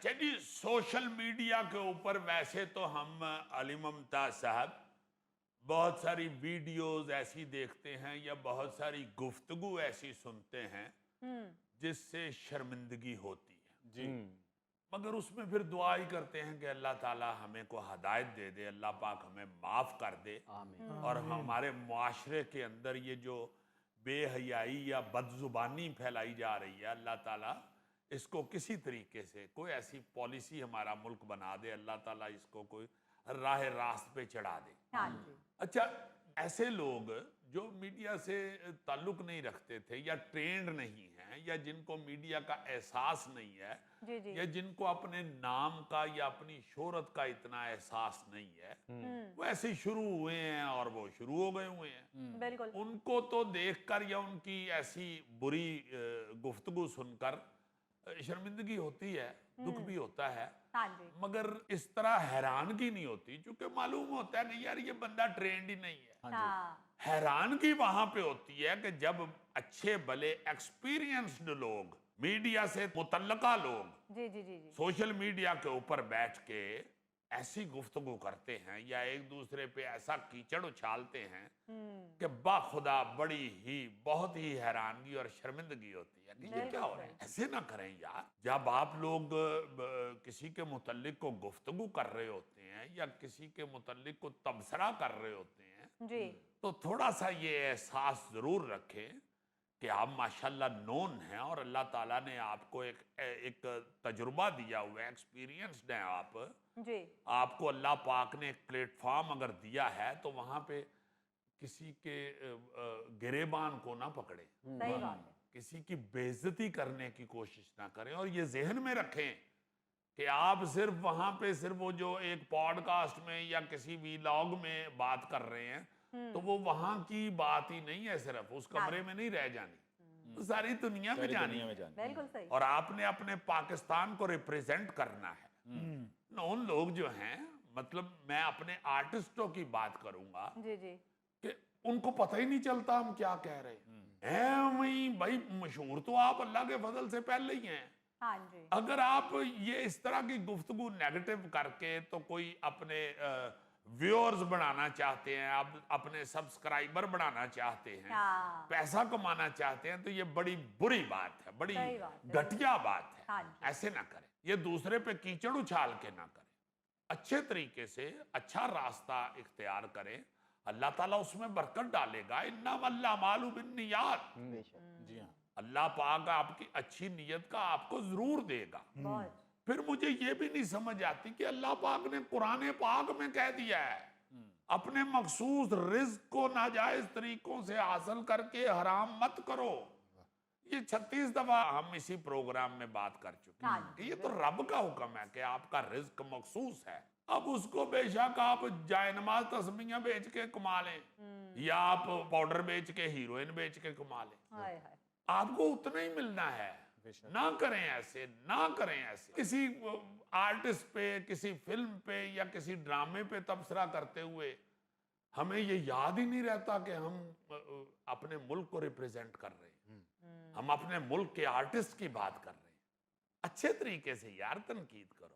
اچھا جی، social media کے اوپر ویسے تو ہم علی ممتاز صاحب بہت ساری ویڈیوز ایسی دیکھتے ہیں یا بہت ساری گفتگو ایسی سنتے ہیں جس سے شرمندگی ہوتی ہے جی مگر اس میں پھر دعا ہی کرتے ہیں کہ اللہ تعالی ہمیں کو ہدایت دے دے، اللہ پاک ہمیں معاف کر دے، اور ہمارے معاشرے کے اندر یہ جو بے حیائی یا بد زبانی پھیلائی جا رہی ہے، اللہ تعالی اس کو کسی طریقے سے کوئی ایسی پالیسی ہمارا ملک بنا دے، اللہ تعالیٰ اس کو کوئی راہ راست پہ چڑھا دے۔ ہاں جی اچھا، ایسے لوگ جو میڈیا سے تعلق نہیں رکھتے تھے یا ٹرینڈ نہیں ہیں یا جن کو میڈیا کا احساس نہیں ہے جی جی یا جن کو اپنے نام کا یا اپنی شہرت کا اتنا احساس نہیں ہے، وہ ایسے ہی شروع ہوئے ہیں اور وہ شروع ہو گئے ہوئے ہیں، بالکل ان کو تو دیکھ کر یا ان کی ایسی بری گفتگو سن کر شرمندگی ہوتی ہے، دکھ بھی ہوتا ہے، ہاں جی مگر اس طرح حیرانگی نہیں ہوتی چونکہ معلوم ہوتا ہے کہ یار یہ بندہ ٹرینڈ ہی نہیں ہے۔ ہاں حیرانگی وہاں پہ ہوتی ہے کہ جب اچھے بھلے ایکسپیرینسڈ لوگ، میڈیا سے متعلقہ لوگ جی جی جی جی سوشل میڈیا کے اوپر بیٹھ کے ایسی گفتگو کرتے ہیں یا ایک دوسرے پہ ایسا کیچڑ اچھالتے ہیں کہ باخدا بڑی ہی بہت ہی حیرانگی اور شرمندگی ہوتی ہے کہ یہ کیا ہو رہا ہے۔ ایسے نہ کریں یار، جب آپ لوگ کسی کے متعلق کو گفتگو کر رہے ہوتے ہیں یا کسی کے متعلق کو تبصرہ کر رہے ہوتے ہیں جی تو تھوڑا سا یہ احساس ضرور رکھیں کہ آپ ماشاءاللہ نون ہیں اور اللہ تعالیٰ نے آپ کو ایک تجربہ دیا ہوا ہے، ایکسپیرینسڈ ہیں جی آپ کو اللہ پاک نے ایک پلیٹ فارم اگر دیا ہے تو وہاں پہ کسی کے گریبان کو نہ پکڑیں، صحیح بات ہے کسی کی بے عزتی کرنے کی کوشش نہ کریں، اور یہ ذہن میں رکھیں کہ آپ صرف وہاں پہ صرف وہ جو ایک پوڈ کاسٹ میں یا کسی ویلاگ میں بات کر رہے ہیں تو وہ وہاں کی بات ہی نہیں ہے، صرف اس کمرے میں نہیں رہ جانی، وہ ساری دنیا میں جانی ہے، بالکل صحیح اور آپ نے اپنے پاکستان کو ریپریزنٹ کرنا ہے۔ ان لوگ جو ہیں، مطلب میں اپنے آرٹسٹوں کی بات کروں گا جی جی کہ ان کو پتہ ہی نہیں چلتا ہم کیا کہہ رہے ہیں، وہیں بھائی مشہور تو آپ اللہ کے فضل سے پہلے ہی ہیں، ہاں جی اگر آپ یہ اس طرح کی گفتگو نیگیٹو کر کے تو کوئی اپنے ویورز بڑھانا چاہتے ہیں، آپ اپنے سبسکرائبر بڑھانا چاہتے ہیں، ہاں پیسہ کمانا چاہتے ہیں، تو یہ بڑی بری بات ہے، بڑی صحیح بات ہے، گھٹیا بات ہے۔ ہاں جی ایسے نہ کریں، یہ دوسرے پہ کیچڑ اچھال کے نہ کریں، اچھے طریقے سے اچھا راستہ اختیار کریں، اللہ تعالیٰ اس میں برکت ڈالے گا، انما الاعمال بالنیات، جی ہاں اللہ پاک آپ کی اچھی نیت کا آپ کو ضرور دے گا۔ بہت پھر مجھے یہ بھی نہیں سمجھ آتی کہ اللہ پاک نے قرآن پاک میں کہہ دیا ہے اپنے مخصوص رزق کو ناجائز طریقوں سے حاصل کر کے حرام مت کرو۔ یہ 36 دفعہ ہم اسی پروگرام میں بات کر چکے ہاں ہیں کہ یہ تو رب کا حکم ہے کہ آپ کا رزق مخصوص ہے، اب اس کو بے شک آپ جائے نماز تسبیحاں بیچ کے کما لیں یا آپ پاؤڈر بیچ کے ہیروئن بیچ کے کما لیں، ہائے ہائے آپ کو اتنا ہی ملنا ہے۔ نہ کریں ایسے، نہ کریں ایسے، کسی آرٹسٹ پہ، کسی فلم پہ یا کسی ڈرامے پہ تبصرہ کرتے ہوئے ہمیں یہ یاد ہی نہیں رہتا کہ ہم اپنے ملک کو ریپریزنٹ کر رہے ہیں، ہم اپنے ملک کے آرٹسٹ کی بات کر رہے ہیں۔ اچھے طریقے سے یار تنقید کرو،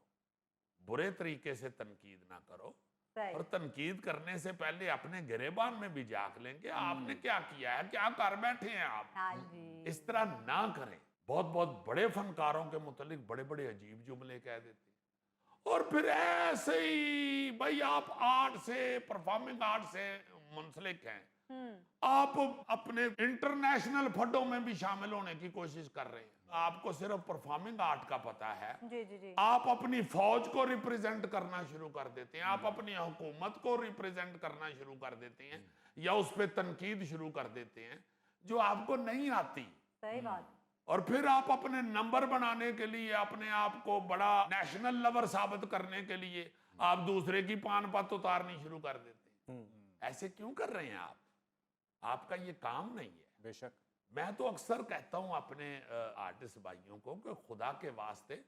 برے طریقے سے تنقید نہ کرو، صحیح اور تنقید کرنے سے پہلے اپنے گریبان میں بھی جھانک لیں کہ آپ نے کیا کیا ہے، کیا کر بیٹھے ہیں آپ، ہاں جی اس طرح نہ کریں۔ بہت بہت بڑے فنکاروں کے متعلق بڑے بڑے عجیب جملے کہہ دیتے ہیں، اور پھر ایسے ہی بھائی آپ آرٹ سے، پرفارمنگ آرٹ سے منسلک ہیں، آپ اپنے انٹرنیشنل فڈوں میں بھی شامل ہونے کی کوشش کر رہے ہیں، آپ کو صرف پرفارمنگ آرٹ کا پتہ ہے، جی جی جی آپ اپنی فوج کو ریپریزنٹ کرنا شروع کر دیتے ہیں، آپ اپنی حکومت کو ریپریزنٹ کرنا شروع کر دیتے ہیں یا اس پہ تنقید شروع کر دیتے ہیں جو آپ کو نہیں آتی، صحیح بات اور پھر آپ اپنے نمبر بنانے کے لیے، اپنے آپ کو بڑا نیشنل لور ثابت کرنے کے لیے آپ دوسرے کی پان پت اتارنی شروع کر دیتے ہیں۔ ایسے کیوں کر رہے ہیں آپ کا یہ کام نہیں ہے۔ بے شک میں تو اکثر کہتا ہوں اپنے آرٹسٹ بھائیوں کو کہ خدا کے واسطے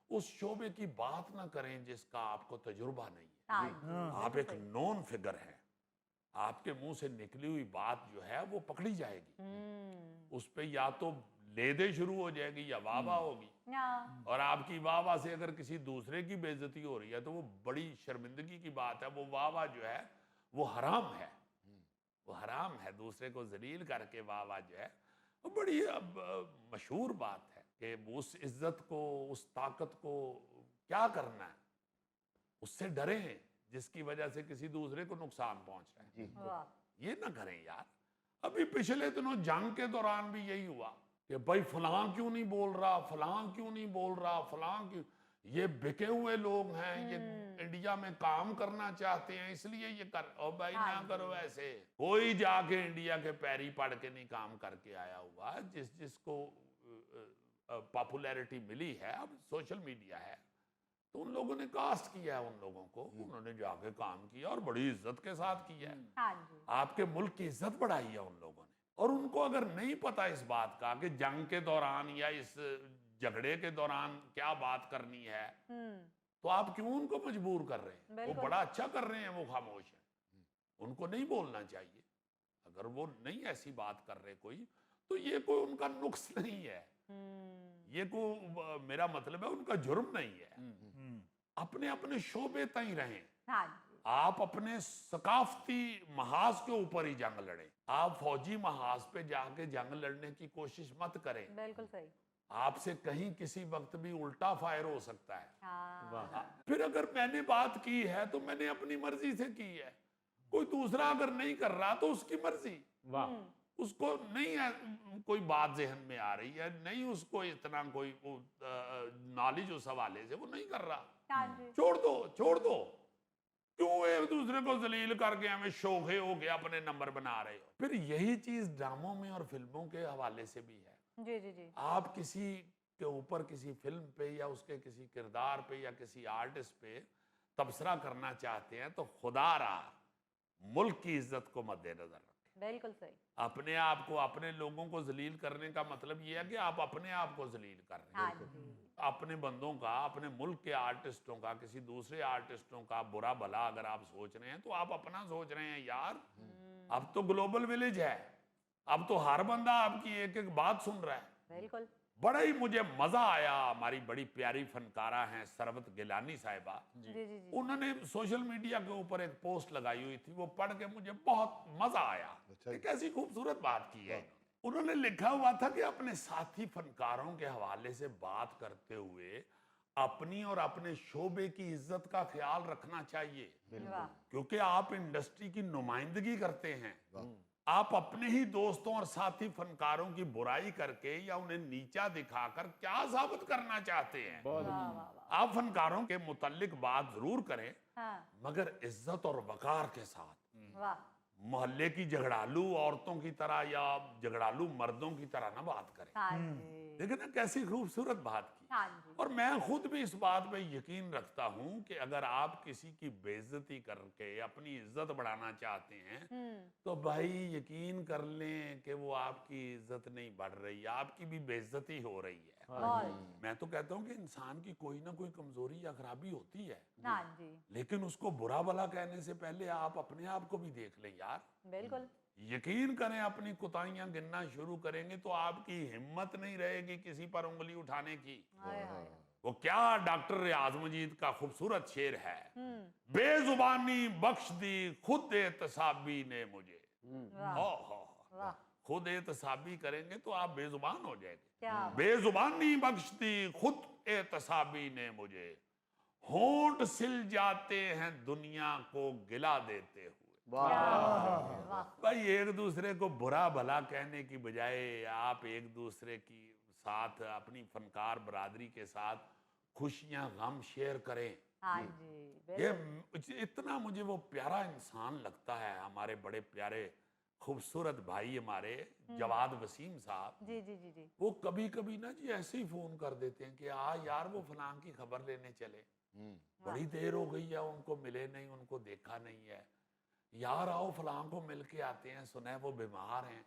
اس شعبے کی بات نہ کریں جس کا آپ کو تجربہ نہیں ہے، ہاں جی آپ ایک نون فگر ہیں، آپ کے منہ سے نکلی ہوئی بات جو ہے وہ پکڑی جائے گی، اس پہ یا تو لے دے شروع ہو جائے گی یا واہ واہ ہوگی. ہاں اور آپ کی واہ واہ سے اگر کسی دوسرے کی بے عزتی ہو رہی ہے تو وہ بڑی شرمندگی کی بات ہے. وہ واہ واہ جو ہے وہ حرام ہے, وہ حرام ہے. دوسرے کو ذلیل کر کے واہ واہ جو ہے وہ بڑی مشہور بات ہے کہ اس عزت کو, اس طاقت کو کیا کرنا ہے, اس سے ڈریں جس کی وجہ سے کسی دوسرے کو نقصان پہنچ رہا ہے. واہ یہ نہ کریں یار. ابھی پچھلے دنوں جنگ کے دوران بھی یہی ہوا کہ بھائی فلاں کیوں نہیں بول رہا, فلاں کیوں نہیں بول رہا, فلاں کیوں, یہ بکے ہوئے لوگ ہیں, یہ انڈیا میں کام کرنا چاہتے ہیں اس لیے یہ کر. او بھائی نہ کرو ایسے. کوئی جا کے انڈیا کے پیری پڑ کے نہیں کام کر کے آیا ہوا. جس کو پاپولیرٹی ملی ہے, اب سوشل میڈیا ہے, تو ان لوگوں نے کاسٹ کیا ہے ان لوگوں کو, انہوں نے جا کے کام کیا اور بڑی عزت کے ساتھ کیا ہے. ہاں جی آپ کے ملک کی عزت بڑھائی ہے ان لوگوں نے. اور ان کو اگر نہیں پتا اس بات کا کہ جنگ کے دوران یا اس جھگڑے کے دوران کیا بات کرنی ہے, تو آپ کیوں ان کو مجبور کر رہے ہیں؟ وہ بڑا اچھا کر رہے ہیں, وہ خاموش ہیں. ان کو نہیں بولنا چاہیے. اگر وہ نہیں ایسی بات کر رہے کوئی, تو یہ کوئی ان کا نقص نہیں ہے, یہ کوئی میرا مطلب ہے ان کا جرم نہیں ہے. اپنے اپنے شعبے تئیں رہیں. ہاں جی آپ اپنے ثقافتی محاذ کے اوپر ہی جنگ لڑیں. آپ فوجی محاذ پہ جا کے جنگ لڑنے کی کوشش مت کریں. بالکل صحیح. آپ سے کہیں کسی وقت بھی الٹا فائر ہو سکتا ہے. ہاں پھر اگر میں نے بات کی ہے تو میں نے اپنی مرضی سے کی ہے. کوئی دوسرا اگر نہیں کر رہا تو اس کی مرضی. اس کو نہیں ہے کوئی بات ذہن میں آ رہی ہے, نہیں اس کو اتنا کوئی نالج اس حوالے سے, وہ نہیں کر رہا, ہاں جی چھوڑ دو. کیوں ایک دوسرے کو ذلیل کر کے ہمیں شوخے ہو کے اپنے نمبر بنا رہے ہو؟ پھر یہی چیز ڈراموں میں اور فلموں کے حوالے سے بھی ہے. جی جی جی آپ کسی کے اوپر کسی فلم پہ یا اس کے کسی کردار پہ یا کسی آرٹسٹ پہ تبصرہ کرنا چاہتے ہیں تو خدا را ملک کی عزت کو مد نظر رکھیں. بالکل صحیح. اپنے آپ کو, اپنے لوگوں کو ذلیل کرنے کا مطلب یہ ہے کہ آپ اپنے آپ کو ذلیل کر رہے ہاں ہیں. جی اپنے بندوں کا, اپنے ملک کے آرٹسٹوں کا, کسی دوسرے آرٹسٹوں کا برا بھلا اگر آپ سوچ رہے ہیں تو آپ اپنا سوچ رہے ہیں یار. اب تو گلوبل ویلیج ہے, اب تو ہر بندہ آپ کی ایک ایک بات سن رہا ہے. بالکل. بڑا ہی مجھے مزہ آیا. ہماری بڑی پیاری فنکارہ ہیں سروت گیلانی صاحبہ, جی جی جی انہوں نے سوشل میڈیا کے اوپر ایک پوسٹ لگائی ہوئی تھی, وہ پڑھ کے مجھے بہت مزہ آیا. ایک ایسی خوبصورت بات کی ہے. انہوں نے لکھا ہوا تھا کہ اپنے ساتھی فنکاروں کے حوالے سے بات کرتے ہوئے اپنی اور اپنے شعبے کی عزت کا خیال رکھنا چاہیے, واہ کیونکہ آپ انڈسٹری کی نمائندگی کرتے ہیں. آپ اپنے ہی دوستوں اور ساتھی فنکاروں کی برائی کر کے یا انہیں نیچا دکھا کر کیا ثابت کرنا چاہتے ہیں؟ واہ واہ واہ. آپ فنکاروں کے متعلق بات ضرور کریں, ہاں مگر عزت اور وقار کے ساتھ. واہ. محلے کی جھگڑالو عورتوں کی طرح یا جھگڑالو مردوں کی طرح نہ بات کریں. ہاں جی دیکھیں نا کیسی خوبصورت بات کی. ہاں جی اور میں خود بھی اس بات پہ یقین رکھتا ہوں کہ اگر آپ کسی کی بے عزتی کر کے اپنی عزت بڑھانا چاہتے ہیں تو بھائی یقین کر لیں کہ وہ آپ کی عزت نہیں بڑھ رہی, آپ کی بھی بے عزتی ہو رہی ہے. میں تو کہتا ہوں کہ انسان کی کوئی نہ کوئی کمزوری یا خرابی ہوتی ہے, ہاں جی لیکن اس کو برا بھلا کہنے سے پہلے آپ اپنے آپ کو بھی دیکھ لیں یار. بالکل. یقین کریں اپنی کوتاہیاں گننا شروع کریں گے تو آپ کی ہمت نہیں رہے گی کسی پر انگلی اٹھانے کی. ہائے ہائے. وہ کیا ڈاکٹر ریاض مجید کا خوبصورت شعر ہے, بے زبانی بخش دی خود احتسابی نے مجھے. واہ خود احتسابی کریں گے تو آپ بے زبان ہو جائیں گے. کیا بے زبانی بخش دی خود احتسابی نے مجھے, ہونٹ سل جاتے ہیں دنیا کو گلا دیتے ہوئے. واہ. بھائی ایک دوسرے کو برا بھلا کہنے کی بجائے آپ ایک دوسرے کی ساتھ اپنی فنکار برادری کے ساتھ خوشیاں غم شیئر کریں. ہاں جی یہ اتنا مجھے وہ پیارا انسان لگتا ہے. ہمارے بڑے پیارے خوبصورت بھائی ہمارے جواد وسیم صاحب, جی جی جی جی وہ کبھی کبھی نا جی ایسے ہی فون کر دیتے ہیں کہ یار وہ فلاں کی خبر لینے چلے, بڑی دیر ہو گئی ہے ان کو ملے نہیں, ان کو دیکھا نہیں ہے, یار آؤ فلاں کو مل کے آتے ہیں, سنا ہے وہ بیمار ہیں.